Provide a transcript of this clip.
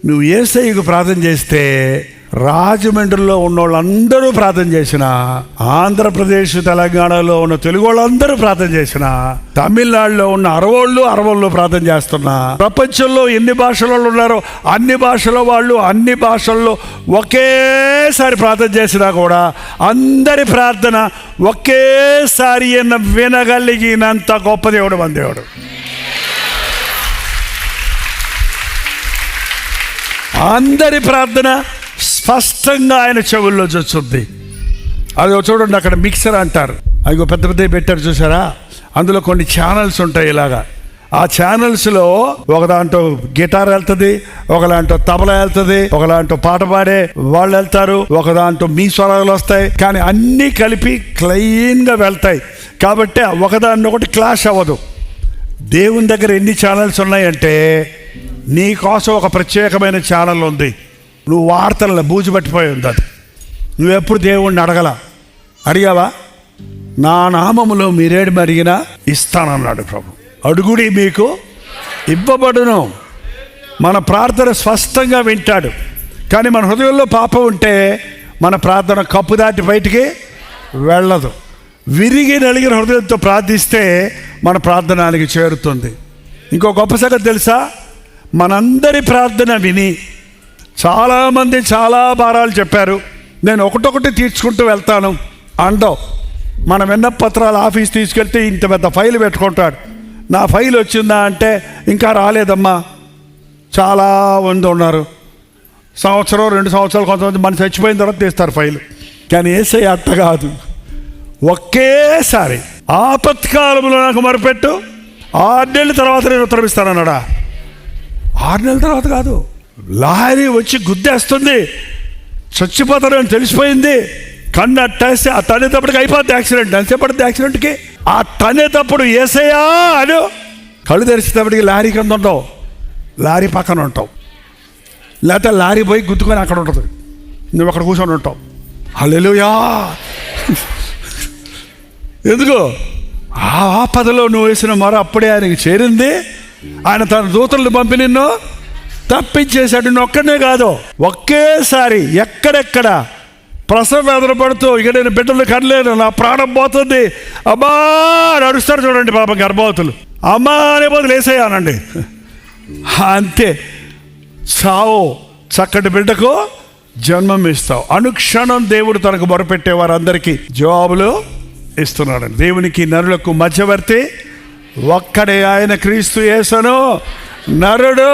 నువ్వు యేసయ్యకు ప్రార్థన చేస్తే రాజమండ్రిలో ఉన్న వాళ్ళందరూ ప్రార్థన చేసిన, ఆంధ్రప్రదేశ్ తెలంగాణలో ఉన్న తెలుగు వాళ్ళందరూ ప్రార్థన చేసిన, తమిళనాడులో ఉన్న అరవళ్ళు ప్రార్థన చేస్తున్నా, ప్రపంచంలో ఎన్ని భాషలలో ఉన్నారో అన్ని భాషల వాళ్ళు అన్ని భాషల్లో ఒకేసారి ప్రార్థన చేసినా కూడా అందరి ప్రార్థన ఒకేసారి వినగలిగినంత గొప్ప దేవుడు మన దేవుడు. అందరి ప్రార్థన స్పష్టంగా ఆయన చెవుల్లో చూస్తుంది. అది చూడండి, అక్కడ మిక్సర్ అంటారు, అవి పెద్ద పెద్ద పెట్టారు చూసారా, అందులో కొన్ని ఛానల్స్ ఉంటాయి. ఇలాగా ఆ ఛానల్స్లో ఒక దాంట్లో గిటార్ వెళ్తుంది, ఒక దాంట్లో తబలా వెళ్తుంది, ఒక దాంట్లో పాట పాడే వాళ్ళు వెళ్తారు, ఒక దాంట్లో మీ స్వరాలు వస్తాయి, కానీ అన్నీ కలిపి క్లీన్గా వెళ్తాయి. కాబట్టి ఒకదాన్ని ఒకటి క్లాష్ అవ్వదు. దేవుని దగ్గర ఎన్ని ఛానల్స్ ఉన్నాయంటే నీ కోసం ఒక ప్రత్యేకమైన ఛానల్ ఉంది. నువ్వు వార్తలలో బూజు పట్టిపోయి ఉంది. అది నువ్వెప్పుడు దేవుణ్ణి అడిగావా? నా నామములో మీరేడు అడిగినా ఇస్తానన్నాడు ప్రభు. అడుగుడి మీకు ఇవ్వబడును. మన ప్రార్థన స్పష్టంగా వింటాడు. కానీ మన హృదయంలో పాపం ఉంటే మన ప్రార్థన కప్పు దాటి బయటికి వెళ్ళదు. విరిగి నలిగిన హృదయంతో ప్రార్థిస్తే మన ప్రార్థన ఆయనకి చేరుతుంది. ఇంకో గొప్ప సంగతి తెలుసా? మనందరి ప్రార్థన విని చాలామంది చాలా భారాలు చెప్పారు, నేను ఒకటొకటి తీర్చుకుంటూ వెళ్తాను అండవు. మన విన్నపత్రాలు ఆఫీస్ తీసుకెళ్తే ఇంత పెద్ద ఫైల్ పెట్టుకుంటాడు. నా ఫైల్ వచ్చిందా అంటే ఇంకా రాలేదమ్మా. చాలా మంది ఉన్నారు, సంవత్సరం 2 సంవత్సరాలు, కొంతమంది మనం చచ్చిపోయిన తర్వాత తీస్తారు ఫైల్. కానీ యేసయ్య అట్ట కాదు. ఒకేసారి ఆపత్కాలంలో నాకు మొరపెట్టు, 6 నెలల తర్వాత నేను ఉత్తరం ఇస్తానన్నాడా? 6 నెలల తర్వాత కాదు, లారీ వచ్చి గుద్దేస్తుంది, చచ్చిపోతారని తెలిసిపోయింది, కన్ను అట్టేస్తే ఆ తనేటప్పటికి అయిపోద్ది యాక్సిడెంట్. ఎంతసేపడుతుంది యాక్సిడెంట్కి? ఆ తనేటప్పుడు యేసయ్యా అను, కళ్ళు తెరిచేటప్పటికి లారీ కింద ఉంటావు, లారీ పక్కన ఉంటావు, లేకపోతే లారీ పోయి గుద్దుకొని అక్కడ ఉంటుంది, నువ్వు అక్కడ కూర్చొని ఉంటావు. హల్లెలూయా! ఎందుకు? ఆ ఆపదలో నువ్వు వేసిన మొర అప్పుడే ఆయనకి చేరింది. ఆయన తన దూతలను పంపి నిన్ను తప్పించేశాడు. నిన్ను ఒక్కనే కాదు, ఒకేసారి ఎక్కడెక్కడ ప్రసవ వేదన పడుతూ, ఇక నేను బిడ్డలు కనలేను, నా ప్రాణం పోతుంది, అమ్మా నడుస్తారు చూడండి పాపం గర్భవతులు, అమ్మా అనే బదులు వేసేయానండి అంతే. చావు చక్కటి బిడ్డకు జన్మం ఇస్తావు. అనుక్షణం దేవుడు తనకు మొరపెట్టే వారందరికీ జవాబులు ఇస్తున్నాడు. దేవునికి నరులకు మధ్యవర్తి ఒక్కడే ఆయన, క్రీస్తు యేసును నరుడు.